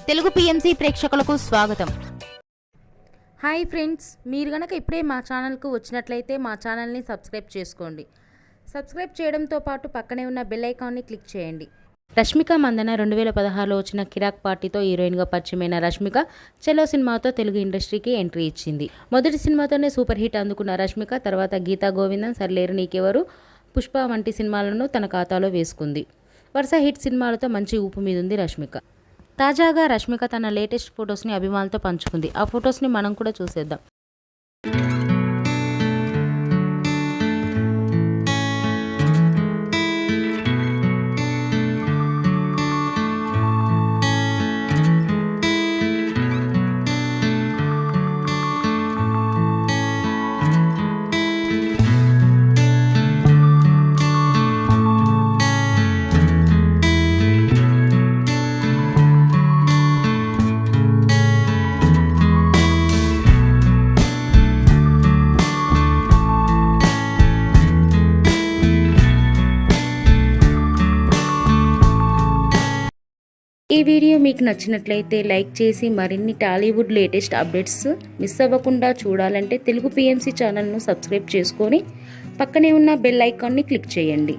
Telugu PMC ప్రేక్షకులకు స్వాగతం. Hi friends, మీరు గనక ఇప్పుడే మా ఛానల్కు వచ్చినట్లయితే మా ఛానల్ని సబ్స్క్రైబ్ చేసుకోండి. సబ్స్క్రైబ్ చేయడంతో పాటు పక్కనే ఉన్న బెల్ ఐకాన్ని క్లిక్ చేయండి. రష్మిక మందన 2016లో వచ్చిన కిరాక్ పార్టీతో హీరోయిన్గా పరిచయమైన రష్మిక చెలో సినిమాతో తెలుగు ఇండస్ట్రీకి ఎంట్రీ ఇచ్చింది. మొదటి సినిమాతోనే సూపర్ హిట్ అందుకున్న రష్మిక తర్వాత గీతా గోవిందం, సర్లేరు నీకెవరు, పుష్ప వంటి సినిమాలను తన ఖాతాలో వేసుకుంది. వరుస హిట్ సినిమాలతో మంచి ఊపు మీదుంది రష్మిక. తాజాగా రష్మిక తన లేటెస్ట్ ఫొటోస్ని అభిమానులతో పంచుకుంది. ఆ ఫొటోస్ని మనం కూడా చూసేద్దాం. ఈ వీడియో మీకు నచ్చినట్లయితే లైక్ చేసి మరిన్ని టాలీవుడ్ లేటెస్ట్ అప్డేట్స్ మిస్ అవ్వకుండా చూడాలంటే తెలుగు పిఎంసి ఛానల్ను సబ్స్క్రైబ్ చేసుకొని పక్కనే ఉన్న బెల్ ఐకాన్ని క్లిక్ చేయండి.